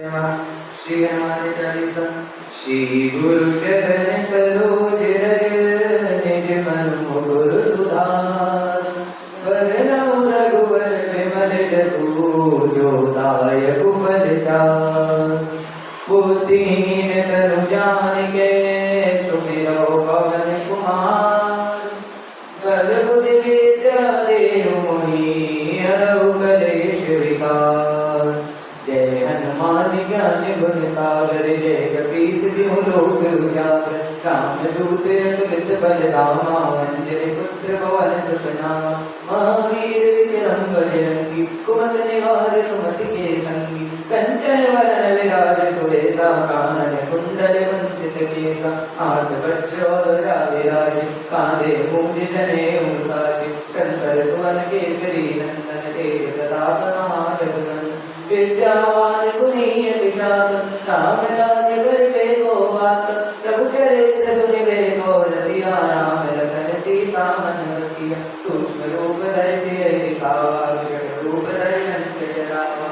श्री हनुमान चालीसा। श्री गुरु चरण सरोज रज निज मन मुकुर सुधार। वरनउ रघुवर विमल जसु जो दायक फल चार। बुद्धिहीन तनु जानिके सुमिरौ पवन कुमार। बल बुद्धि विद्या देहु मोहि हरहु कलेश विकार। जय हनुमान ज्ञान गुण सागर जय कपीस तिहु लोक उजागर। रामदूत अतुलित बल धामा अंजनी पुत्र पवन सुत नामा। महावीर विक्रम बजरंगी कुमति निवार सुमति के संगी। कंचन वरण विराज सुबेसा कानन कुंडल कुंचित केसा। हाथ वज्र और विराज कांधे मूंज जनेऊ साज। शंकर सुवन केसरी नंदन तेज प्रताप महाजगवंदन। विद्यावान गुणीयति चातुर राम राज्य करबे को बात। प्रभु चरित्र सुनिबे को रसिया राम लखन सीता मन बसिया। सूक्ष्म रूप धरि सियहि दिखावा विकट रूप धरि लंक जरावा।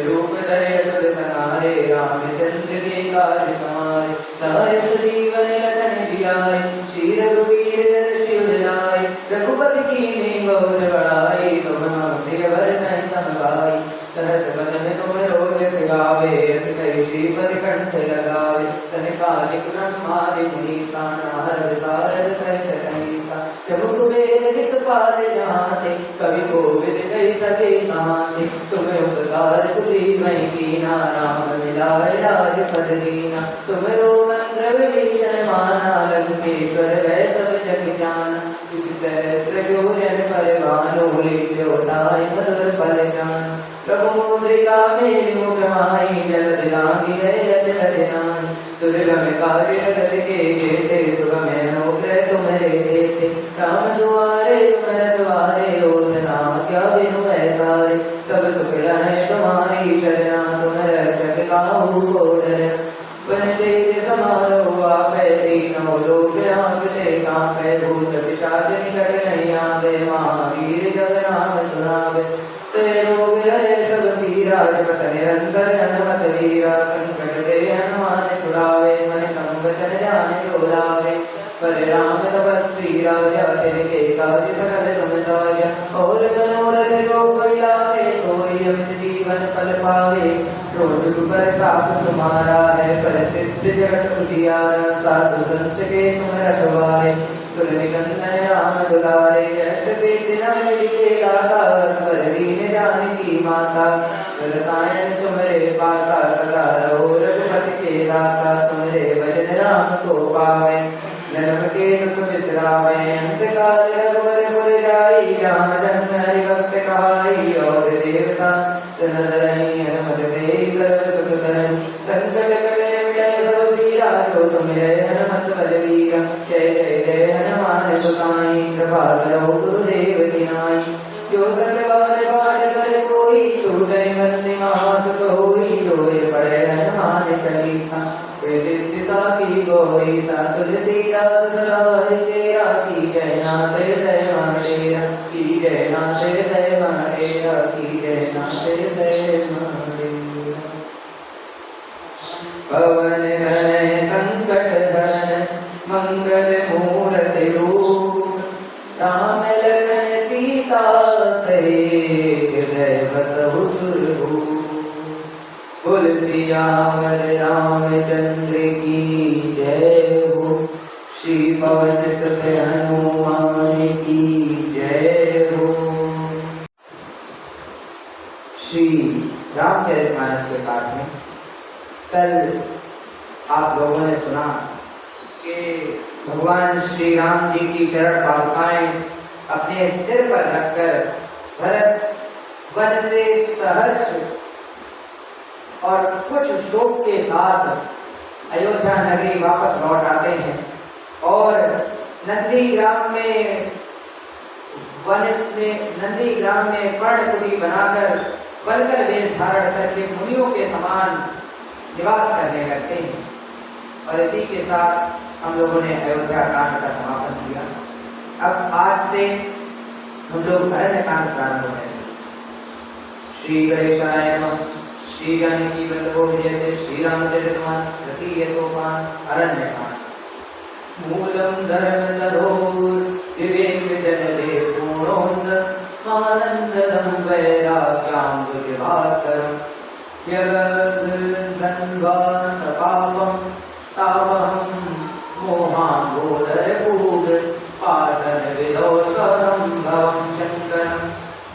रूप धरि असुर संहारे रामचंद्र के काज समारे। सहस जीवन लखन जियाए श्री रघुवीर शिव लाए। रघुपति कीन्ही बहुत बड़ाई तुम मम प्रिय भरत सम भाई। सहस बदन तुम रोज गावे कई श्रीपति कंठ लगावे। सनकादिक ब्रह्मादि मुनीसा नारद सारद सहित कनीसा। जब कुबेर दिखपाल जहाते कवि कोविद कहि सके कहाते। तुम उपकार सुग्रीव मैं कीना राम मिलाए राजपद दीना। तुमरो मंत्र विभीषण माना लंकेश्वर वै सब जग जाना। तुझ सहस्र योजन पर भानु लील्यो ताहि मधुर फल जान। प्रभु मुद्रिका मेरि मुख माहि जलधि लांघि गए अचरज नाहि। दुर्गम काज जगत के जेते सुगम अनुग्रह तुम्हरे देते। राम दुआरे तुम रखवारे रोजना क्या बिनु ऐसारे। सब सुख है तुम्हारी शरणा तुम रक्षक काहू को डरना। बन तेज समारोह आपै तीनों लोक आंकते कांपै। भूत पिशाच निकट नहीं आवे महावीर जब नाम सुनावे। से रोग हरे सब पीरा जपत निरंतर हनुमत वीरा। संकट ते हनुमान छुड़ावे मन क्रम वचन ध्यान जो लावे। पर राम तपस्वी राजा तिनके काज सकल तुम साजा। और मनोरथ जो कोई लावे सोई अमित जीवन फल पावे। रोज प्रताप तुम्हारा है प्रसिद्ध जगत उजियारा। साधु संत के तुम रखवारे सुर निकंदन राम दुलारे। अष्ट सिद्धि नव निधि दाता सबर दीन जानकी माता। रसायन तुम्हारे पासा सदा रहो रघुपति के दाता। तुम्हारे भजन राम को पावे जन्म के दुख बिसरावे। अंत काल रघुवर पुर जाई राम जन्म हरि भक्त कहाई। और देवता तनरहि हनुमत से सर्व सुख करहि। संकट कटे मिटै सब पीरा जो सुमिरै हनुमत बलवीरा। जय जय जय हनुमान गोसाई कृपा करो गुरुदेव की नाई। जो सतबार पाठ करे कोई छूटै बंदी महासुख होई। रोए पड़े हनुमान चालीसा सिद्धि साखी गोई। सा तुलसीदास सदा तेरा की जय नाथ हृदय महाडेरा। की जय नाथ हृदय महाडेरा। की जय नाथ हृदय महाडेरा। पवन तनय संकट हरन मंगल मूर्ति रूप। राम लखन सीता सहित हृदय बसहु सुरभूप। बोल सियावर रामचंद्र की जय हो। श्री पवन सुत हनुमान की जय हो। श्री रामचरितमानस के पाठ में कल आप लोगों ने सुना कि भगवान श्री राम जी की चरण पादुकाएं अपने सिर पर रखकर भरत वन से सहर्ष और कुछ शोक के साथ अयोध्या नगरी वापस लौट आते हैं। और नंदीग्राम में पर्णकुटी बनाकर बलकर वेश धारण करके मुनियों के समान निवास करने लगते हैं। और इसी के साथ हम लोगों ने अयोध्या कांड का समापन किया। अब आज से हम लोग अरण्य कांड प्रारंभ करेंगे। श्री गणेशाय नमः। श्री जानकी वल्लभो विजयते श्री रामचरितमानस तृतीय सोपान अरण्यकांड। मूलम धर्मतरोर विवेक जलधे पूर्णोन्नत आनंददं वैराग्याम्बुजभास्करम् यगन्धन्वान् पापं तापहं मोहाम्बोधरपूर पाटलविदोषरं भवं शङ्करं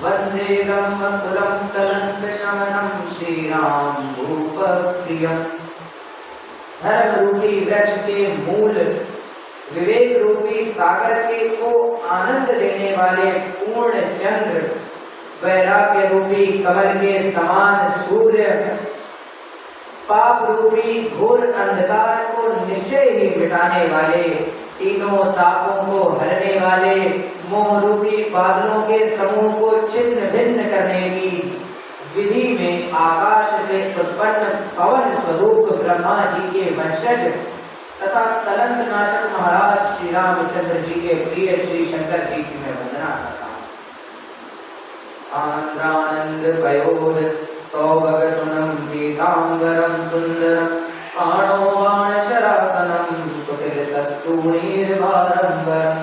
वन्दे ब्रह्मकुलं कलङ्कशमनं श्रीराम भूपप्रियम्। धर्म रूपी वृक्ष के मूल विवेक रूपी सागर के को आनंद देने वाले पूर्ण चंद्र, वैराग्य रूपी कमल के समान सूर्य, पाप रूपी घोर अंधकार को निश्चय ही मिटाने वाले, तीनों तापों को हरने वाले, मोह रूपी बादलों के समूह को छिन्न भिन्न करने की विधि में आकाश से उत्पन्न पवन स्वरूप ब्रह्मा जी के वंशज तथा कलंक नाशक महाराज श्री रामचंद्र जी के प्रिय श्री शंकर जी की मैं वंदना करता हूँ। सांद्रानंद पयोध सौभगतुनम पीतांबरम सुंदरम पाणो बाणशरासनम कुटिल सत्तूणीर्भारंबरम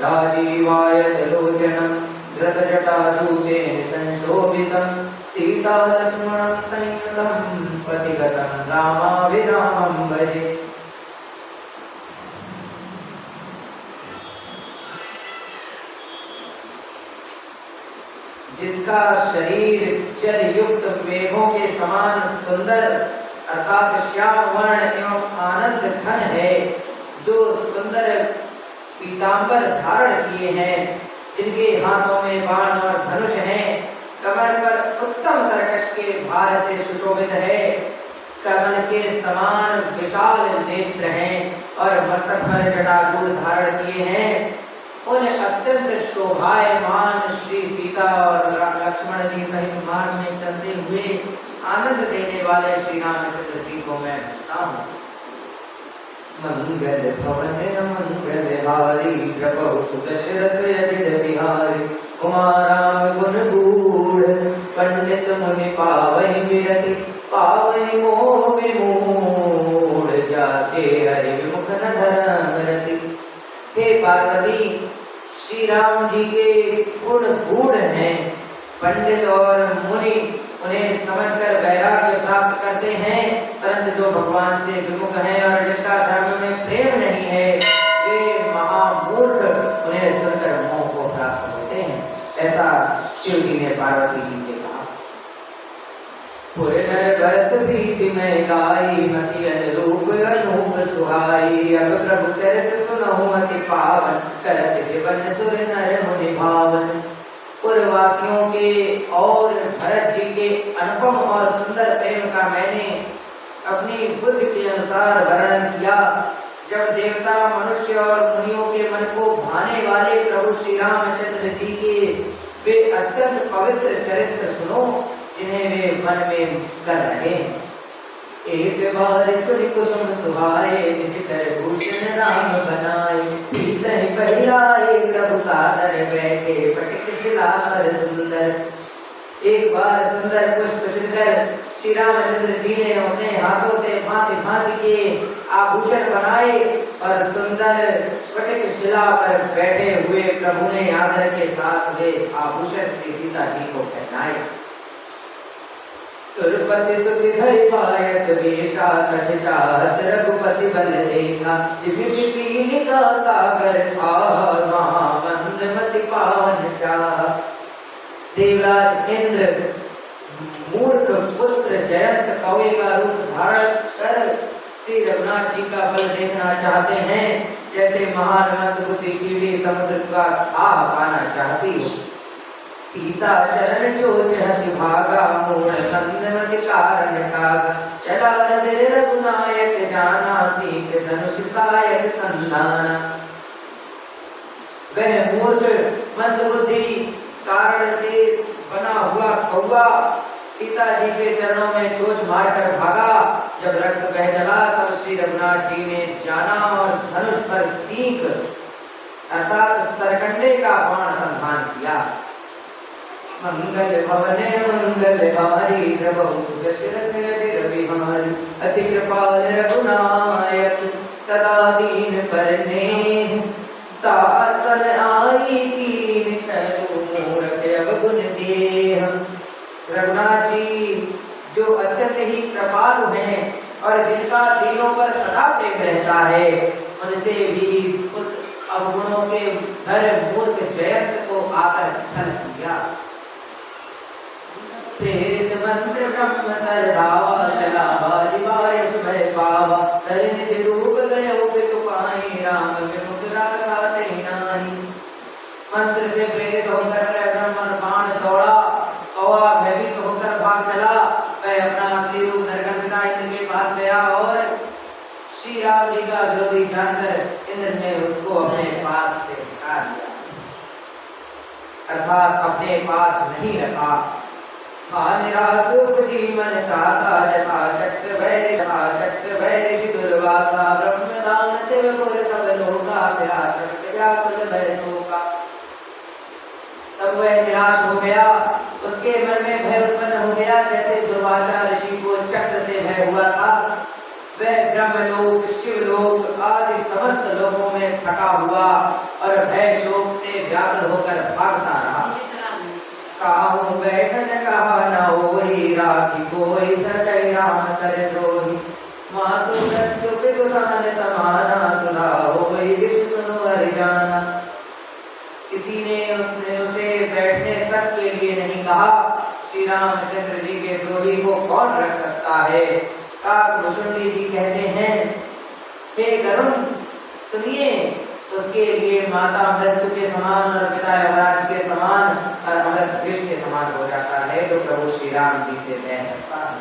राजीवायत लोचनम धृतजटाजूतेन संशोभितम सीता लक्ष्मणं संयुतं पथिगतं रामाभिरामं भजे। जिनका शरीर जल युक्त मेघों के समान सुंदर अर्थात श्याम वर्ण एवं आनंद घन है, जो सुंदर पीतांबर धारण किए हैं, जिनके हाथों में बाण और धनुष हैं, कमर पर उत्तम तरकश के भार से सुशोभित है, कमल के समान विशाल नेत्र हैं और मस्तक पर जटाजूट धारण किए हैं, उन अत्यंत शोभायमान श्री सीता और लक्ष्मण जी सहित मार्ग में चलते हुए आनंद देने वाले श्री रामचंद्र जी को मैं भजता हूँ। मंगल भवन मंगल हारी प्रभु सुदशरथ अजित बिहारी कुमाराम गुण गूढ़ पंडित मुनि पावहि विरति पावहि मोह विमूढ़ जाते हरि विमुख न धर्म रति। हे पार्वती, श्री राम जी के गुण गूढ़ हैं, पंडित और मुनि उन्हें समझकर वैराग्य प्राप्त करते हैं, परंतु जो भगवान से विमुख हैं और जिनका धर्म में प्रेम नहीं है, वे महामूर्ख उन्हें सुनकर मोह को प्राप्त होते हैं। ऐसा शिव जी ने पार्वती जी से कहा। भरत प्रीति में गाई मति अनुरूप अनूप सुहाई, अब प्रभु चरित सुनहु अति पावन करत जीवन सुर नर मुनि भावन। पूर्ववासियों के और भरत जी के अनुपम और सुंदर प्रेम का मैंने अपनी बुद्धि के अनुसार वर्णन किया। जब देवता मनुष्य और मुनियों के मन को भाने वाले प्रभु श्री रामचंद्र जी के वे अत्यंत पवित्र चरित्र सुनो, जिन्हें वे मन में कर रहे हैं। एक बार चुनि कुसुम सुहाए, निज कर भूषण राम बनाए, सीता ही पहिराए प्रभु सादर बैठे, पटिक शिला पर सुंदर। एक बार सुंदर पुष्प चुनकर श्री रामचंद्र जी ने अपने हाथों से भांति भांति के आभूषण बनाए और सुंदर पटिक शिला पर बैठे हुए प्रभु ने आदर के साथ वे आभूषण श्री सीता जी को पहनाए। सुरपति सुति धरि पायस वेशा, सठ चाहत रघुपति बल देखा, जिभि पीन का सागर था, महामंद मति पावन चाह। देवराज इंद्र मूर्ख पुत्र जयंत कौवे का रूप धारण कर श्री रघुनाथ जी का बल देखना चाहते हैं, जैसे महान मंद बुद्धि जीवी समुद्र का थाह पाना चाहती हो। सीता चरण चोच हति भागा, मूढ़ नंदमति कारण कागा, चला हृदय रघुनायक जाना, सीख धनुष सायक संधाना। वह मूर्ख मंदबुद्धि कारण से बना हुआ कौवा सीता जी के चरणों में चोच मारकर भागा। जब रक्त बह चला तब श्री रघुनाथ जी ने जाना और धनुष पर सीख अर्थात सरकंडे का बाण संधान किया। मंगल भवन मंगल हारी प्रभु सुदशरथ अजिर बिहारी अति कृपाल रघुनायक सदा दीन परनेह तासन आई कीन छनु मूरख अवगुण देह। रघुनाथ जी जो अत्यंत ही कृपालु हैं और जिसका दिलों पर सदा प्रेम रहता है, उनसे भी उस अवगुणों के घर मूर्ख जयंत को आकर छल किया। प्रेरित मंत्र ब्रह्म सर रावा चला बाजिबाय सुभय पावा तरिणित रूप गयो पितु पाई राम विमुद्रा खाते नाही। मंत्र से प्रेरित होकर ब्रह्म बाण दौड़ा, कौवा भयभीत होकर भाग चला। वह अपना असली रूप नरकर पिता इंद्र के पास गया और श्री राम जी का विरोधी जानकर इंद्र ने उसको अपने पास से हटा दिया, अर्थात अपने पास नहीं रखा। निराश जीवन त्रासा जथा चक्र वैरिषि दुर्वासा ब्रह्मदान से पुर सब लोका विराशक्त व्याकुल भय शोका। तब वह निराश हो गया, उसके मन में भय उत्पन्न हो गया, जैसे दुर्वासा ऋषि को चक्र से भय हुआ था। वह ब्रह्मलोक शिवलोक आदि समस्त लोकों में थका हुआ और भय शोक से व्याकुल होकर भागता रहा। काहू बैठन कहा न होई राखी कोई सकै राम कर द्रोही। मातु मृत्यु पितु समान समाना सुना होई विष सुनो हरिजाना। किसी ने उसे बैठने तक के लिए नहीं कहा। श्री रामचंद्र जी के द्रोही को कौन रख सकता है। काकभूषुंडी जी कहते हैं, हे गरुण सुनिए, उसके लिए माता मृत्यु के समान और पिता यमराज के समान और अमृत विष के समान हो जाता है, जो प्रभु श्री राम जी से वह करता है।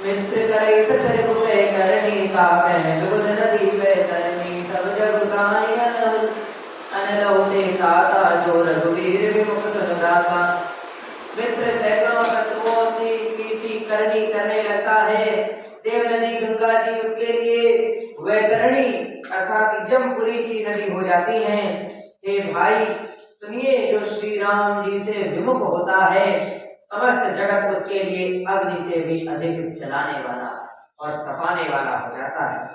मित्र करे सतर हुए करनी तापे विबुध नदी पे तरनी सब जग ताई अनल होते ताता जो रघुवीर विमुख सुनदाता। मित्र सैकड़ों शत्रुओं से किसी करनी करने लगता है। देव नदी गंगा जी उसके लिए वैतरणी अर्थात जमपुरी की नदी हो जाती हैं। हे भाई सुनिए, जो श्री राम जी से विमुख होता है, समस्त जगत उसके लिए अग्नि से भी अधिक जलाने वाला और तपाने वाला हो जाता है।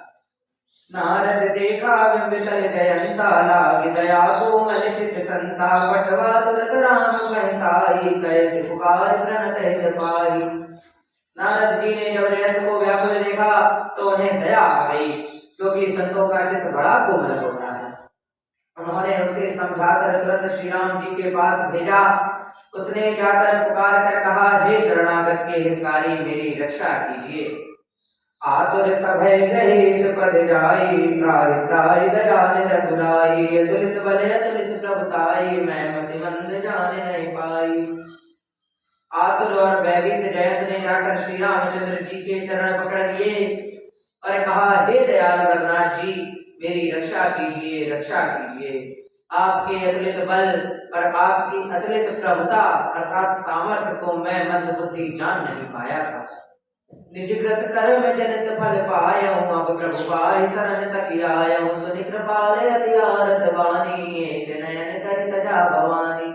नारद देखा विंबितल जयंता लागी दया कोमल चित संता पटवा तुरत राम कहताई कैसे पुकार प्रणत हित पाई। नारद जी ने जब जयंत को व्याकुल देखा तो उन्हें दया आ गई, क्योंकि संतों का चित्त बड़ा कोमल होता है। उन्होंने उसे समझाकर तुरंत श्री राम जी के पास भेजा। उसने जाकर पुकार कर कहा, हे शरणागत के हितकारी मेरी रक्षा कीजिए। आतुर सभय गहे पद जाई प्राय प्राय दया निरगुनाई। अतुलित बल अतुलित प्रभुताई मैं मति मंद जाने नहीं पाई। आतुर और भयभीत जयंत ने जाकर श्री रामचंद्र जी के चरण पकड़ लिए और कहा, हे दयालु रघुनाथ जी मेरी रक्षा कीजिए, रक्षा कीजिए। आपके अतुलित बल और आपकी अतुलित प्रभुता अर्थात सामर्थ्य को मैं मंद बुद्धि जान नहीं पाया था। निजकृत कर्म जनित फल पाया हूँ, अब प्रभु पाई शरण तक आया हूँ। सुनि कृपाल अति आरत वाणी एक नयन कर तजा भवानी।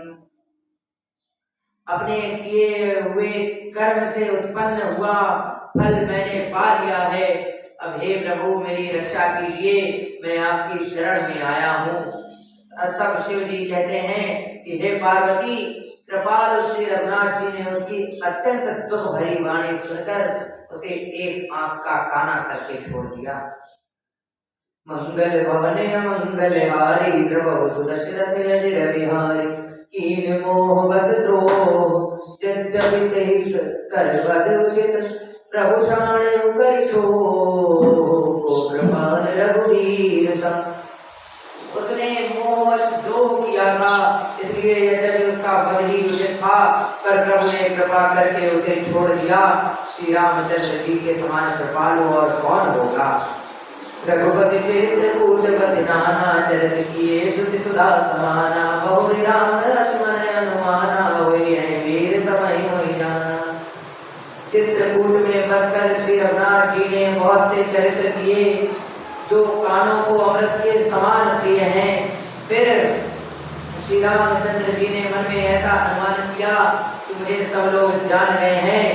अपने किए हुए कर्म से उत्पन्न हुआ फल मैंने पा लिया है। अब हे प्रभु मेरी रक्षा कीजिए, मैं आपकी शरण में आया हूँ। तब शिव जी कहते हैं कि हे पार्वती, कृपालु श्री रघुनाथ जी ने उसकी अत्यंत दुख भरी वाणी सुनकर उसे एक आंख का काना करके छोड़ दिया। मंगल भवने मंगल हारी प्रभु सुदशरथ अजिर बिहारी। कीन मोह बस द्रोह यद्यपि तेहि कर बद उचित प्रभु छाणे कर छो प्रमाण रघुवीर सम। उसने मोहवश द्रोह किया था, इसलिए यद्यपि उसका वध ही उचित था, पर प्रभु ने कृपा करके उसे छोड़ दिया। श्री रामचंद्र जी के समान कृपालु और कौन होगा। रघुपति चित्रकूट बसि नाना चरित किए श्रुति सुधा समाना। बहुरि राम लक्ष्मण अनुमाना होई है वीर समय होई जाना। चित्रकूट में बसकर श्री रघुनाथ जी ने बहुत से चरित्र किए जो कानों को अमृत के समान प्रिय हैं। फिर श्री रामचंद्र जी ने मन में कि मुझे सब लोग जान गए हैं,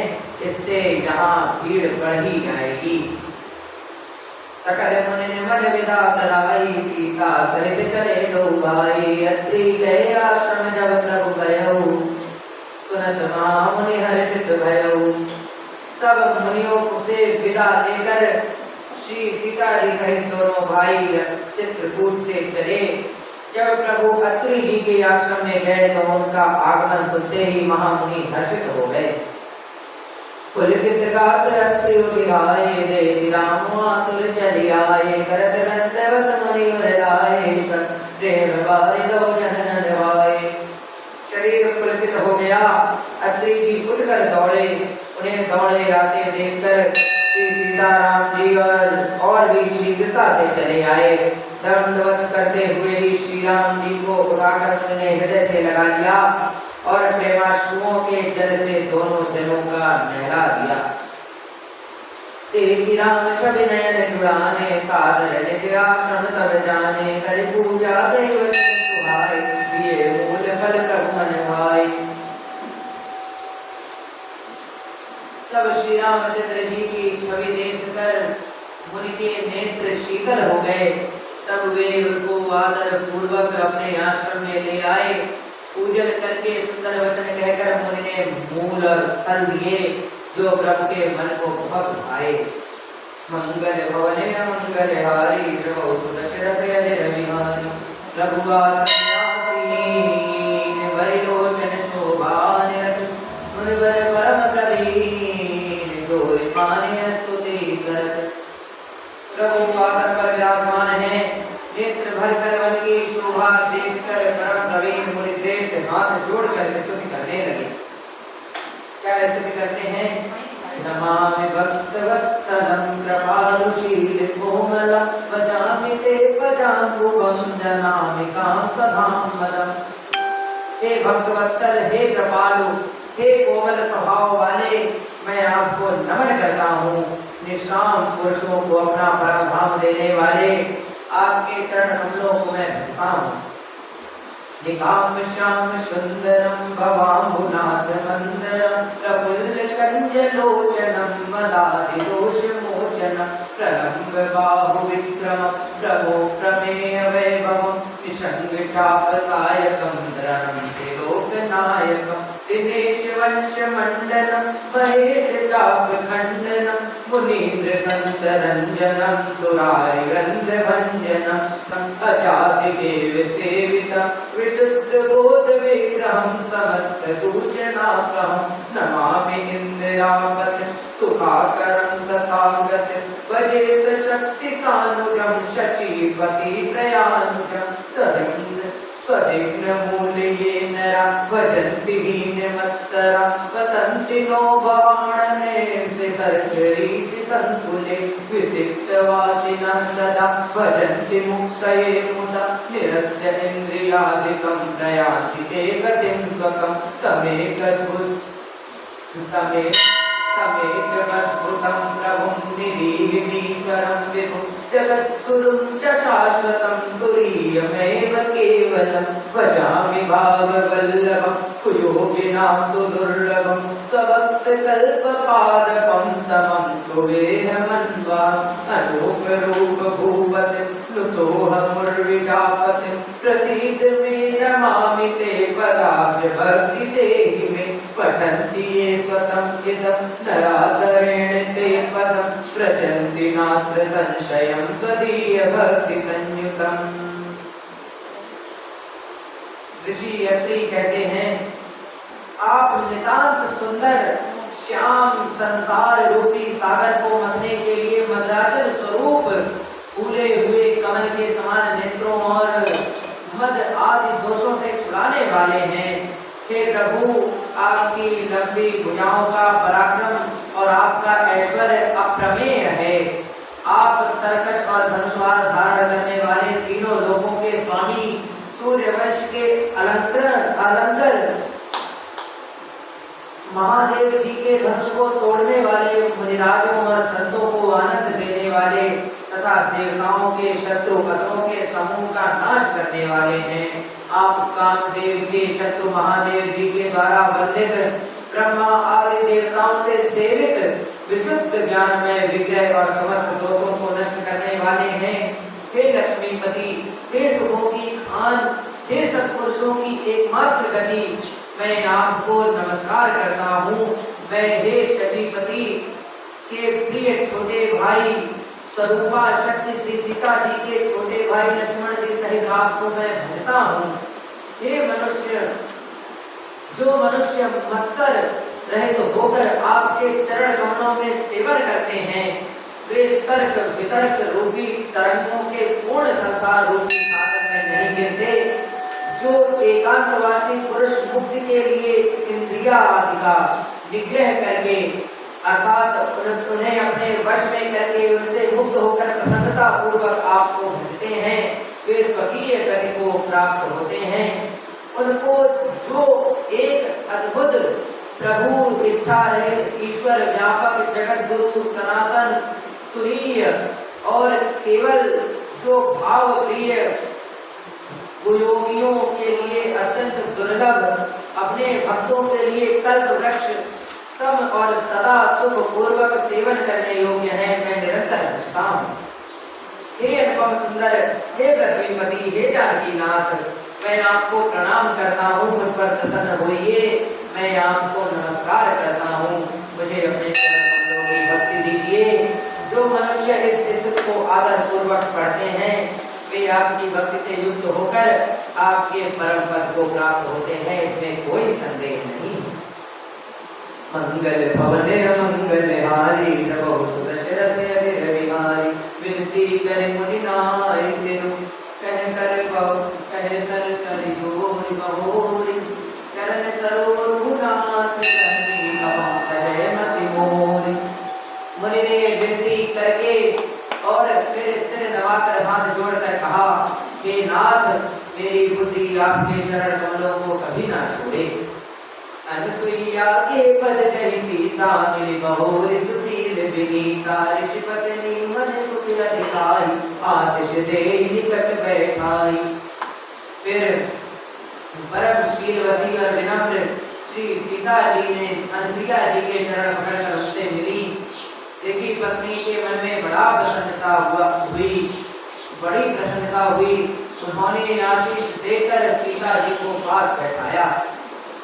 इससे यहाँ भीड़ बढ़ ही जाएगी। सकल मुनि ने मन विदा कराई, सीता सहित चले दो भाई। अत्रि गए आश्रम जब प्रभु गयो, सुनत महामुनि हर्षित भयो। सब मुनियों से विदा लेकर श्री सीता जी सहित दोनों भाई चित्रकूट से चले। जब प्रभु अत्रि जी के आश्रम में गए तो उनका आगमन सुनते ही महामुनि हर्षित हो गए। पुलकित गात अत्रि उठिलाए, देवी राम आतुर चली आए। करत दंडवत मुनि उरलाए, प्रेम बारिद हो जनन नवाए। शरीर पुलकित हो गया, अत्रि जी उठकर दौड़े। उन्हें दौड़े आते देखकर श्री सीताराम जी और भी शीघ्रता से चले आए। दंडवत करते हुए ही श्री राम जी को उठाकर उन्होंने हृदय से लगा लिया और प्रेमाश्रुओं के जल से दोनों जनों का नहला दिया। तेरी राम छवि नयन जुड़ाने, सादर निज आश्रम तब जाने। कर पूजा दैव सुहाय, दिए मूल फल प्रभु मन भाई। तब श्री रामचंद्र जी की छवि देखकर मुनि के नेत्र शीतल हो गए। तब वे उनको आदर पूर्वक अपने आश्रम में ले आए। पूजन करके सुंदर वचन कहकर मुनि ने मूल और फल दिए जो प्रभु के मन को बहुत भाए। मंगल भवने मंगल हारी, प्रभु दशरथ रविहारी। बरिलोचन शोभा निरत, मुनिवर परम प्रवीण। गोरि पानी स्तुति करत। प्रभु आसन पर विराजमान है। नेत्र भर कर वन की शोभा देखकर परम प्रवीण मुनि श्रेष्ठ हाथ जोड़कर स्तुति करने लगे। क्या स्तुति करते हैं? नमामि भक्तवत्सलं कृपालुशील कोमलं, भजामि ते भजाम्बुवं जनामि सांसदां मदम्। हे भक्तवत्सल, हे कृपालु, हे कोमल स्वभाव वाले, मैं आपको नमन करता हूँ। निष्काम पुरुषों को अपना परम धाम देने वाले आपके चरण कमलों को मैं भजता हूँ। निकाम श्याम सुंदरम भवाम्बुनाथ मंदरम, प्रफुल्ल कंजलोचनम मदारि दोष मोचनम। प्रलंब बाहु विक्रम प्रभो प्रमेय वैभवम, निषंग चापसायकम धरणम त्रिलोकनायकम। दिनेश वंश मंडलम महेश चाप खंडनम, मुनीन्द्र संत रंजनम सुरारि रंध्र भंजनम। अजाति देव सेवितम विशुद्ध बोध विग्रहम, समस्त सूचनाप्रहम। नमामि इंदिरापत सुखाकरम सतांगत, वजेत शक्ति सानुजम शचीपति दयानुजम। स्वदिग्न मूलये नरा भजन्ति हीनमत्सरा, वतन्ति नो भवाणने श्रीतर्षरीच संकुले। विसिक्तवासिनः सदा भजन्ति मुक्तये मुदा, निरस्य इन्द्रियादिकं प्रयान्ति ते गतिं स्वकं। तमेकमद्भुतं प्रभुं निरीहमीश्वरं विभुं, जगद्गुरुं च शाश्वतं तुरीयमेव केवलं। भजामि भाववल्लभं कुयोगिनां सुदुर्लभं, स्वभक्तकल्पपादपं समं सुवेहमन्वाम्। अनूपरूपभूपतिं नुतोऽहमुर्विजापतिं, प्रसीद मे नमामि ते पदाब्ज भक्ति देहि मे। पठन्ति ये स्वतं इदं नरादरेण ते पदं, व्रजन्ति नात्र संशयं त्वदीय भक्ति संयुतम्। ऋषि अत्रि कहते हैं, आप नितांत सुंदर श्याम संसार रूपी सागर को मथने के लिए मदराचल स्वरूप फूले हुए कमल के समान नेत्रों और मद आदि दोषों से छुड़ाने वाले हैं। हे प्रभु, आपकी लंबी भुजाओं का पराक्रम और आपका ऐश्वर्य अप्रमेय है। आप तरकश और धनुष्वार धारण करने वाले तीनों लोकों के स्वामी, सूर्यवंश के अलंकृत महादेव जी के धनुष को तोड़ने वाले, मुनिराजों और संतों को आनंद देने वाले तथा देवताओं के शत्रु असुरों के समूह का नाश करने वाले हैं। आप कामदेव के शत्रु महादेव जी के द्वारा वंदित ब्रह्मा आदि देवताओं से सेवित विशुद्ध ज्ञान में विग्रह और समस्त दोषों को नष्ट करने वाले हैं। हे लक्ष्मीपति, हे सुखों की खान, हे सत्पुरुषों की एकमात्र गति, मैं आपको नमस्कार करता हूँ। मैं हे शचीपति के प्रिय छोटे भाई स्वरूपा शक्ति श्री सीता जी के छोटे भाई लक्ष्मण जी सहित आपको मैं भजता हूँ। हे मनुष्य, जो मनुष्य मत्सर रहित होकर आपके चरण कमलों में सेवन करते हैं, वे तर्क वितर्क रूपी तरंगों के पूर्ण संसार रूपी सागर में नहीं गिरते। जो एकांतवासी पुरुष मुक्ति के लिए इंद्रिया आदि का निग्रह करके अर्थात उन्हें अपने वश में करके उनसे मुक्त होकर प्रसन्नता पूर्वक आपको भजते हैं, वे स्वकीय गति को प्राप्त होते हैं। उनको जो एक अद्भुत प्रभु इच्छा रहित ईश्वर व्यापक जगत गुरु सनातन तुरीय और केवल जो भाव प्रिय योगियों के लिए अत्यंत दुर्लभ अपने भक्तों के लिए कल्प वृक्ष सम और सदा सुख पूर्वक सेवन करने योग्य है, मैं निरंतर भजता हूँ। हे अनुपम सुंदर, हे पृथ्वीपति, हे जानकीनाथ, मैं आपको प्रणाम करता हूँ, मुझ पर प्रसन्न होइए। मैं आपको नमस्कार करता हूँ, मुझे अपने चरण कमलों की भक्ति दीजिए। जो मनुष्य इस स्तुति को आदर पूर्वक पढ़ते हैं, वे आपकी भक्ति से युक्त होकर आपके परम पद को प्राप्त होते हैं, इसमें कोई संदेह नहीं। मंगल भवन मंगल हारी प्रभु सुत शरद अधीर विहारी विनती कर मुनि नाय सिरु कह कर जोर बहोरी चरण सरोवर रघुनाथ जनी कपा करे मति मोरी। मुनि ने विनती करके और फिर सिर नवाकर हाथ जोड़कर कहा, हे नाथ, मेरी बुद्धि आपके चरण कमलों को कभी ना छोड़े। अनुसुईया के पद कही सीता मिली बहोरी सुशील विनीता ऋषिपत्नी मन सुख अधिकारी आशीष दे निकट बैठाई। फिर परमशीलवती और विनम्र श्री सीता जी ने अनुसुईया जी के चरण पकड़कर उनसे मिली। ऋषि पत्नी के मन में बड़ी प्रसन्नता हुई। उन्होंने आशीष देकर सीता जी को पास बैठाया।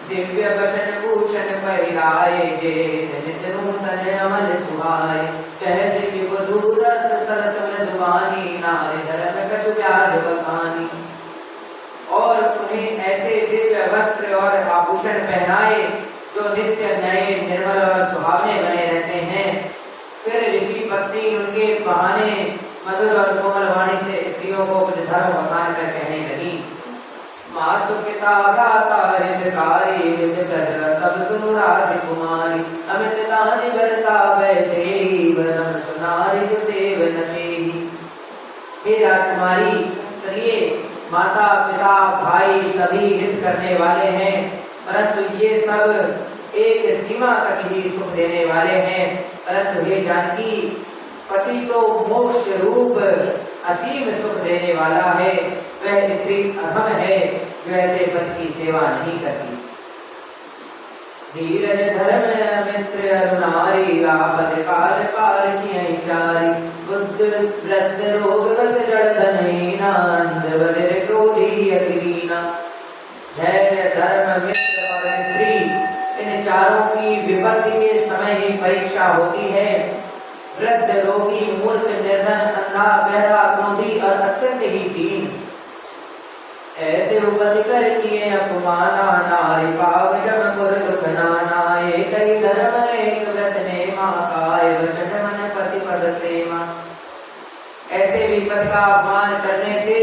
दिव्य वचन भूषण परिराए जे नित नूतन अमल सुहाए कहत शिव दूरथ सरस मधुवानी नारी धर्म कछु प्यार बखानी। और उन्हें ऐसे दिव्य वस्त्र और आभूषण पहनाए जो नित्य नए निर्मल और सुहावने बने रहते हैं। फिर ऋषि पत्नी उनके बहाने मधुर और कोमल वाणी से स्त्रियों को कुछ धर्म बखान कर कहने लगी। मातु पिता भ्राता हितकारी नित प्रजा सब सुनु राजकुमारी अमित दानि बरता बैठे वरम सुनारी जो देव नतेहि। हे राजकुमारी, सुनिए, माता पिता भाई सभी हित करने वाले हैं, परंतु ये सब एक सीमा तक ही सुख देने वाले हैं। परंतु हे जानकी, पति तो मोक्ष रूप असीम सुख देने वाला है। वह स्त्री अधम है जो ऐसे पति की सेवा नहीं करती। धीरज धर्म मित्र अरुणारी आपद काल पार किए चारी बुद्ध वृद्ध रोग बस जड़ धनहीना अंध बधिर क्रोधी अतिरीना। धैर्य धर्म मित्र और स्त्री, इन चारों की विपत्ति के समय ही परीक्षा होती है। वृद्ध रोगी मूर्ख निर्धन अंधा बहरा क्रोधी और अत्यंत ही दीन, ऐसे उपति कर किए अपमाना नारी पाव जब पुर दुख नाना। एक ही धर्म एक व्रत नेमा काय वचन मन पति पद प्रेमा। ऐसे विपत्ति का अपमान करने से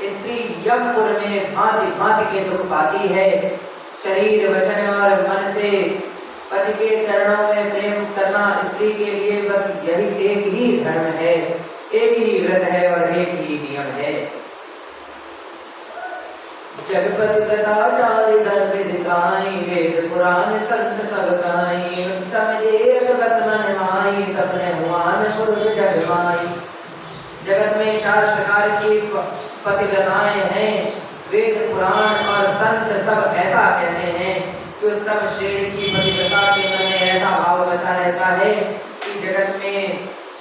स्त्री यमपुर में भांति भांति के दुख पाती है। शरीर वचन और मन से पति के चरणों में प्रेम करना स्त्री के लिए बस यही एक ही धर्म है, एक ही व्रत है और एक ही नियम है। जगपति प्रताचार्य धर्म दिखाई वेद पुराण संत सब गाई उत्तम देश बस मन माई सपने हुआन पुरुष जगमाई। जगत में 4 प्रकार की पतिव्रताएं हैं। वेद पुराण और संत सब ऐसा कहते हैं कि उत्तम श्रेणी की पतिव्रता के मन में ऐसा भाव बसा रहता है कि जगत में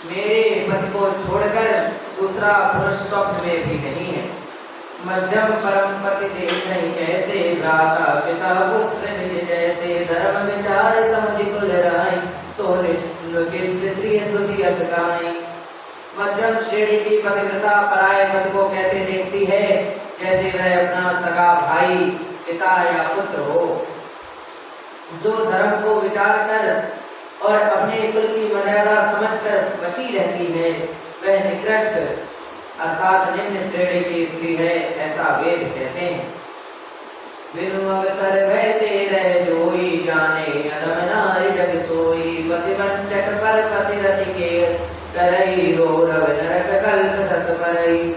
मेरे पति को छोड़कर दूसरा पुरुष स्वप्न में भी नहीं है। मध्यम परम पति देख नहीं ऐसे, भ्राता पिता पुत्र निज जैसे, धर्म विचार समझ कुल राय, सो निष्ठिय स्तुति अस गाय। मध्यम श्रेणी की पतिव्रता पराये पति को कैसे देखती है, जैसे वह अपना सगा भाई, पिता या पुत्र हो। जो धर्म को विचार कर और अपने कुल की मर्यादा समझकर बची रहती है, वह निकृष्ट अर्थात निम्न श्रेणी की स्त्री है, ऐसा वेद कहते हैं। बिनु अवसर बहते रह जोई, जाने अदम नारी जग सोई, पतिवंचक पर पतिरति के करई, रो रव नरक कल्प सत परई।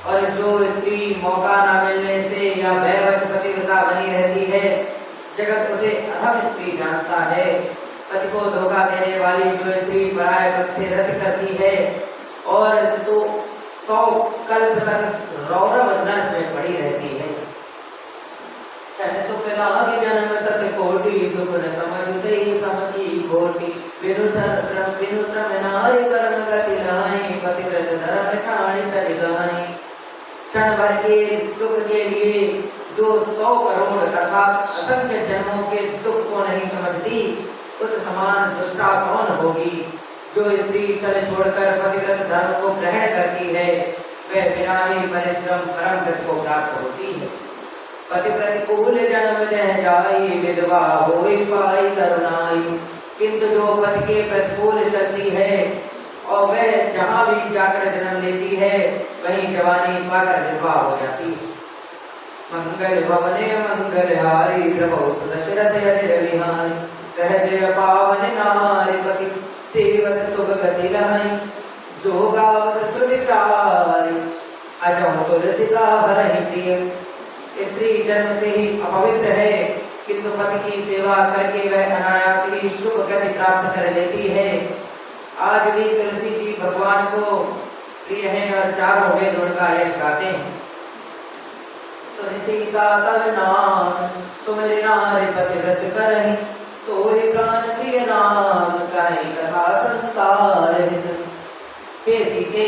और जो स्त्री मौका न मिलने से या बेवश पतिव्रता बनी रहती है, जगत उसे अधम स्त्री जानता है। पति को धोखा देने वाली जो स्त्री पराये पति से रति करती है और तो 100 कल्प तक रौरव नरक में पड़ी रहती है। छन सुख लाग जन्म सत कोटि, दुख न समझते समकी कोटि, बिनु श्रम नारी परम गति लाए, पतिव्रत धर्म छाड़ी चल गाए। क्षण भर के सुख के लिए जो 100 करोड़ अर्थात असंख्य जन्मों के दुख को नहीं समझती, उस समान दुष्टा कौन होगी। जो स्त्री छल छोड़कर पतिव्रत धर्म को ग्रहण करती है, वह बिना ही परिश्रम परम गति को प्राप्त होती है। पति प्रतिकूल जन्म जह जाई, विधवा होई पाई करुणाई। किंतु जो पति के प्रतिकूल चलती है और वह जहाँ भी जाकर जन्म लेती है, वहीं जवानी पाकर विधवा हो जाती है। मंगल भवने मंगल हारी, प्रभु दशरथ विहारी, सहज पावन नारी पति, सेवत शुभ गति लाई, जो गावत सुविचारी, अजो तुलसिका हरहि प्रिय। स्त्री जन्म से ही अपवित्र है, किंतु पति की सेवा करके वह अनायास ही शुभ गति प्राप्त कर लेती है। आज भी तुलसी जी भगवान को प्रिय हैं और चारों वेद उनका यश गाते हैं। सीता तब नाम सुमिर नारी पतिव्रत करहि, तो ही प्राण प्रिय नाम कहि कथा संसार हित। हे सीते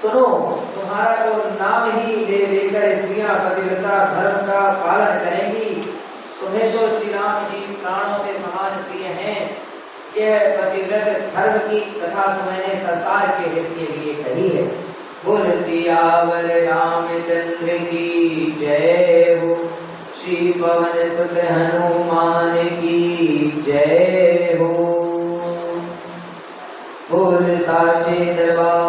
सुनो, तुम्हारा तो नाम ही दे देकर स्त्रियां पतिव्रता धर्म का पालन करेंगी। तुम्हें तो श्री राम जी प्राणों से समान प्रिय हैं। यह पतिव्रत धर्म की कथा तो मैंने संसार के हित के लिए कही है। बोल सियावर रामचंद्र की जय हो, श्री पवन सुत हनुमान की जय हो। बोल साचे दरबार